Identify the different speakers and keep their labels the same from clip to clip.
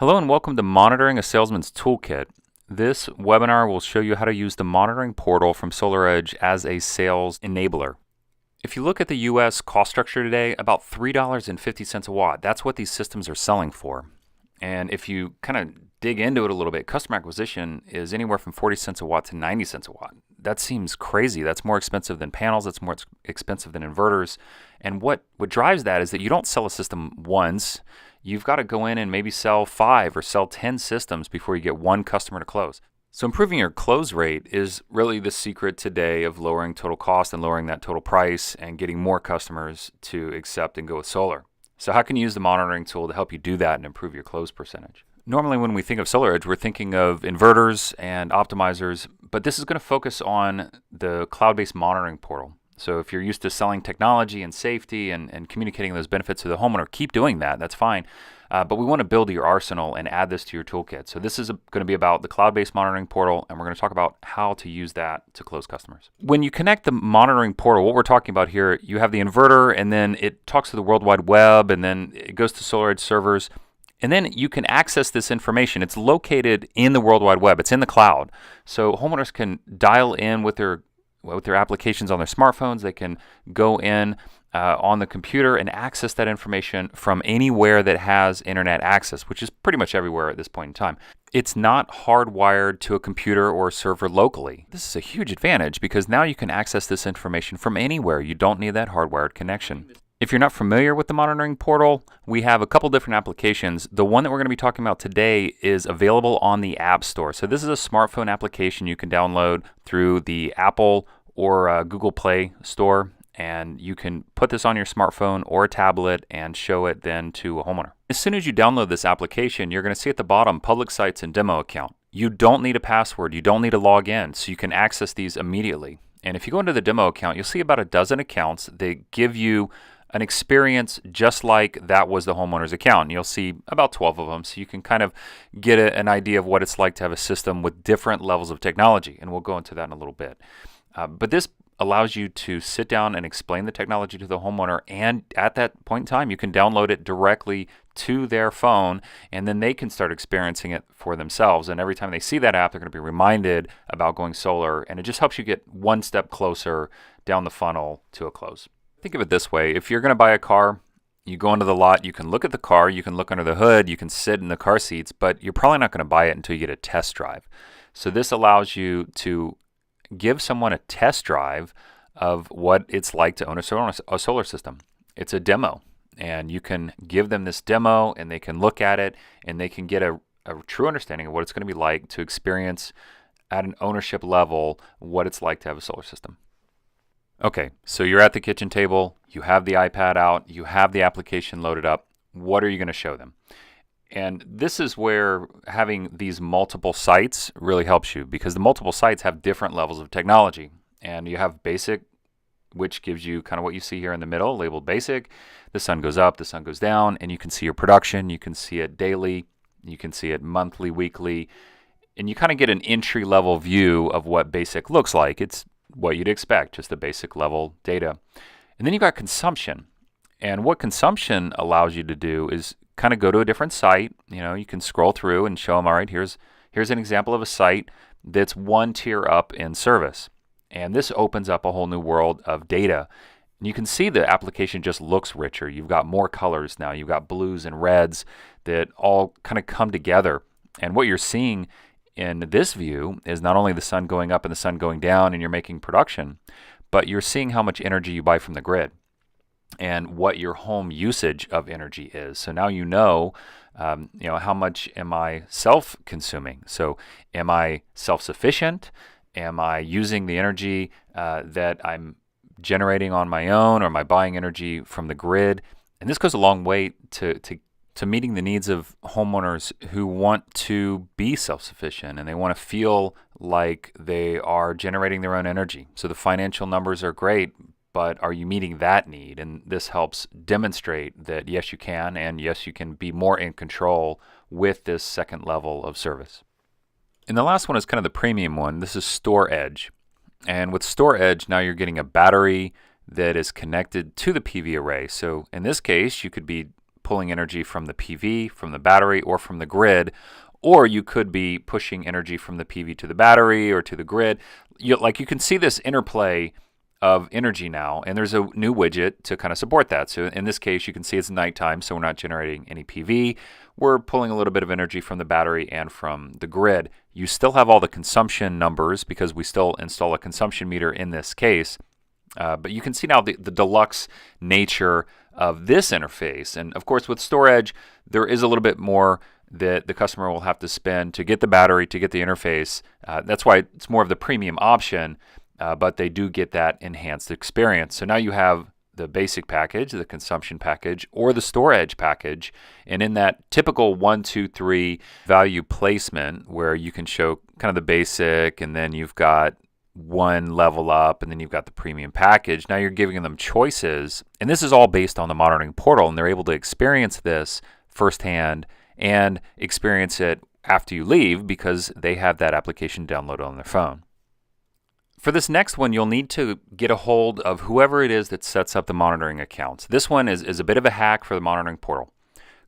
Speaker 1: Hello and welcome to Monitoring a Salesman's Toolkit. This webinar will show you how to use the monitoring portal from SolarEdge as a sales enabler. If you look at the US cost structure today, about $3.50 a watt. That's what these systems are selling for. And if you kind of dig into it a little bit, customer acquisition is anywhere from 40 cents a watt to 90 cents a watt. That seems crazy. That's more expensive than panels. That's more expensive than inverters. And what drives that is that you don't sell a system once. You've got to go in and maybe sell 5 or sell 10 systems before you get one customer to close. So improving your close rate is really the secret today of lowering total cost and lowering that total price and getting more customers to accept and go with solar. So how can you use the monitoring tool to help you do that and improve your close percentage? Normally when we think of SolarEdge, we're thinking of inverters and optimizers, but this is going to focus on the cloud-based monitoring portal. So if you're used to selling technology and safety and communicating those benefits to the homeowner, keep doing that. That's fine. But we want to build your arsenal and add this to your toolkit. So this is going to be about the cloud-based monitoring portal, and we're going to talk about how to use that to close customers. When you connect the monitoring portal, what we're talking about here, you have the inverter, and then it talks to the World Wide Web, and then it goes to SolarEdge servers. And then you can access this information. It's located in the World Wide Web. It's in the cloud. So homeowners can dial in with their applications on their smartphones. They can go in on the computer and access that information from anywhere that has internet access, which is pretty much everywhere at this point in time. It's not hardwired to a computer or a server locally. This is a huge advantage because now you can access this information from anywhere. You don't need that hardwired connection. If you're not familiar with the monitoring portal, we have a couple different applications. The one that we're going to be talking about today is available on the App Store. So this is a smartphone application you can download through the Apple or Google Play Store, and you can put this on your smartphone or a tablet and show it then to a homeowner. As soon as you download this application, you're going to see at the bottom public sites and demo account. You don't need a password. You don't need to log in, so you can access these immediately. And if you go into the demo account, you'll see about a dozen accounts. They give you an experience just like that was the homeowner's account. And you'll see about 12 of them, so you can kind of get an idea of what it's like to have a system with different levels of technology, and we'll go into that in a little bit. But this allows you to sit down and explain the technology to the homeowner, and at that point in time, you can download it directly to their phone, and then they can start experiencing it for themselves. And every time they see that app, they're going to be reminded about going solar, and it just helps you get one step closer down the funnel to a close. Think of it this way. If you're going to buy a car, you go into the lot, you can look at the car, you can look under the hood, you can sit in the car seats, but you're probably not going to buy it until you get a test drive. So this allows you to give someone a test drive of what it's like to own a solar system. It's a demo, and you can give them this demo, and they can look at it, and they can get a true understanding of what it's going to be like to experience at an ownership level what it's like to have a solar system. Okay, so you're at the kitchen table, you have the iPad out, you have the application loaded up. What are you going to show them? And this is where having these multiple sites really helps you, because the multiple sites have different levels of technology. And you have basic, which gives you kind of what you see here in the middle, labeled basic. The sun goes up, the sun goes down, and you can see your production. You can see it daily, you can see it monthly, weekly, and you kind of get an entry-level view of what basic looks like. It's what you'd expect, just the basic level data. And then you've got consumption. And what consumption allows you to do is kind of go to a different site. You know, you can scroll through and show them, all right, here's an example of a site that's one tier up in service. And this opens up a whole new world of data. And you can see the application just looks richer. You've got more colors now. You've got blues and reds that all kind of come together. And what you're seeing in this view is not only the sun going up and the sun going down and you're making production, but you're seeing how much energy you buy from the grid and what your home usage of energy is. So now you know how much am I self-consuming? So am I self-sufficient? Am I using the energy that I'm generating on my own, or am I buying energy from the grid? And this goes a long way to meeting the needs of homeowners who want to be self-sufficient and they want to feel like they are generating their own energy. So the financial numbers are great, but are you meeting that need? And this helps demonstrate that yes, you can, and yes, you can be more in control with this second level of service. And the last one is kind of the premium one. This is StoreEdge. And with StoreEdge, now you're getting a battery that is connected to the PV array. So in this case, you could be pulling energy from the PV, from the battery, or from the grid. Or you could be pushing energy from the PV to the battery or to the grid. You can see this interplay of energy now, and there's a new widget to kind of support that. So in this case, you can see it's nighttime, so we're not generating any PV. We're pulling a little bit of energy from the battery and from the grid. You still have all the consumption numbers because we still install a consumption meter in this case. But you can see now the deluxe nature of this interface. And of course, with storage, there is a little bit more that the customer will have to spend to get the battery, to get the interface. That's why it's more of the premium option, but they do get that enhanced experience. So now you have the basic package, the consumption package, or the storage package. And in that typical 1, 2, 3 value placement where you can show kind of the basic, and then you've got one level up, and then you've got the premium package. Now you're giving them choices, and this is all based on the monitoring portal, and they're able to experience this firsthand and experience it after you leave because they have that application downloaded on their phone. For this next one, you'll need to get a hold of whoever it is that sets up the monitoring accounts. This one is a bit of a hack for the monitoring portal.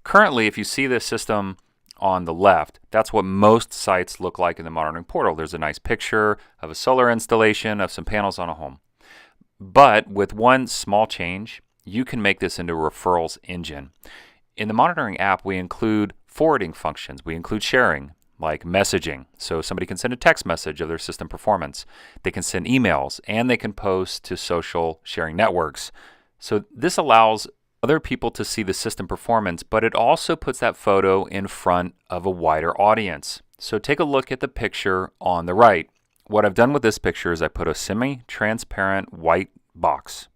Speaker 1: Currently, if you see the system on the left, that's what most sites look like in the monitoring portal. There's a nice picture of a solar installation of some panels on a home. But with one small change, you can make this into a referrals engine. In the monitoring app, we include forwarding functions. We include sharing, like messaging. So somebody can send a text message of their system performance. They can send emails, and they can post to social sharing networks. So this allows other people to see the system performance, but it also puts that photo in front of a wider audience. So take a look at the picture on the right. What I've done with this picture is I put a semi-transparent white box,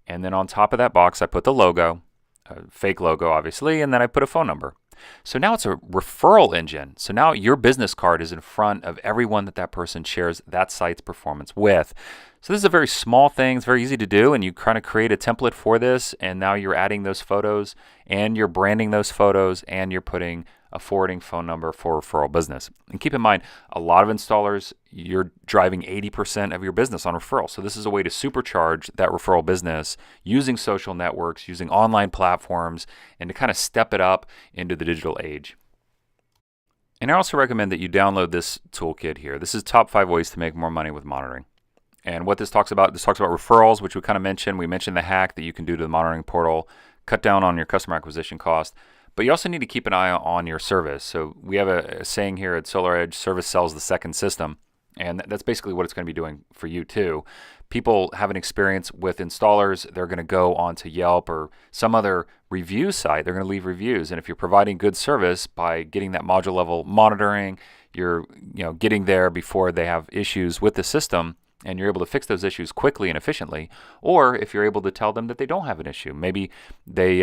Speaker 1: and then on top of that box I put the logo, a fake logo obviously, and then I put a phone number. So now it's a referral engine. So now your business card is in front of everyone that person shares that site's performance with. So this is a very small thing. It's very easy to do, and you kind of create a template for this, and now you're adding those photos, and you're branding those photos, and you're putting a forwarding phone number for referral business. And keep in mind, a lot of installers, you're driving 80% of your business on referral. So this is a way to supercharge that referral business using social networks, using online platforms, and to kind of step it up into the digital age. And I also recommend that you download this toolkit here. This is top 5 ways to make more money with monitoring. And what this talks about referrals, which we kind of mentioned. We mentioned the hack that you can do to the monitoring portal, cut down on your customer acquisition cost. But you also need to keep an eye on your service. So we have a saying here at SolarEdge, service sells the second system. And that's basically what it's going to be doing for you too. People have an experience with installers. They're going to go onto Yelp or some other review site. They're going to leave reviews. And if you're providing good service by getting that module level monitoring, you're getting there before they have issues with the system, and you're able to fix those issues quickly and efficiently. Or if you're able to tell them that they don't have an issue, maybe they,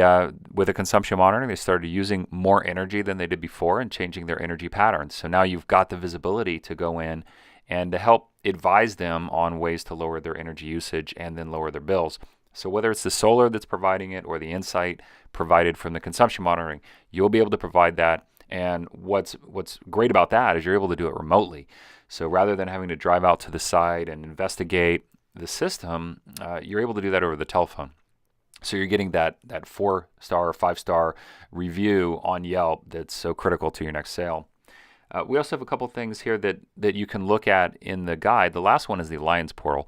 Speaker 1: with a consumption monitoring, they started using more energy than they did before and changing their energy patterns. So now you've got the visibility to go in and to help advise them on ways to lower their energy usage and then lower their bills. So whether it's the solar that's providing it or the insight provided from the consumption monitoring, you'll be able to provide that. And what's great about that is you're able to do it remotely. So rather than having to drive out to the site and investigate the system, you're able to do that over the telephone. So you're getting that 4-star or 5-star review on Yelp that's so critical to your next sale. We also have a couple things here that you can look at in the guide. The last one is the Alliance Portal.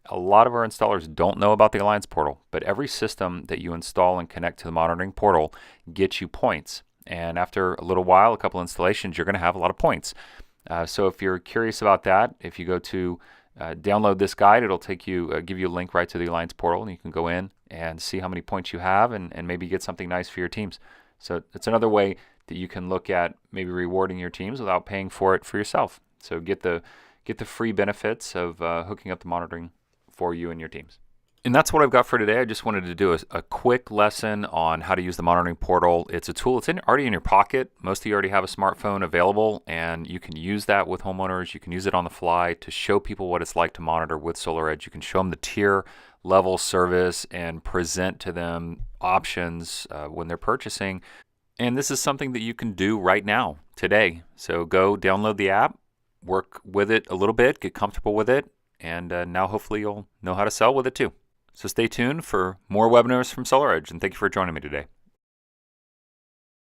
Speaker 1: A lot of our installers don't know about the Alliance Portal, but every system that you install and connect to the monitoring portal gets you points. And after a little while, a couple installations, you're going to have a lot of points. So if you're curious about that, if you go to download this guide, it'll take you, give you a link right to the Alliance Portal, and you can go in and see how many points you have and maybe get something nice for your teams. So it's another way that you can look at maybe rewarding your teams without paying for it for yourself. So get the free benefits of hooking up the monitoring for you and your teams. And that's what I've got for today. I just wanted to do a quick lesson on how to use the monitoring portal. It's a tool. It's already in your pocket. Most of you already have a smartphone available, and you can use that with homeowners. You can use it on the fly to show people what it's like to monitor with SolarEdge. You can show them the tier level service and present to them options when they're purchasing. And this is something that you can do right now, today. So go download the app, work with it a little bit, get comfortable with it, and now hopefully you'll know how to sell with it too. So stay tuned for more webinars from SolarEdge, and thank you for joining me today.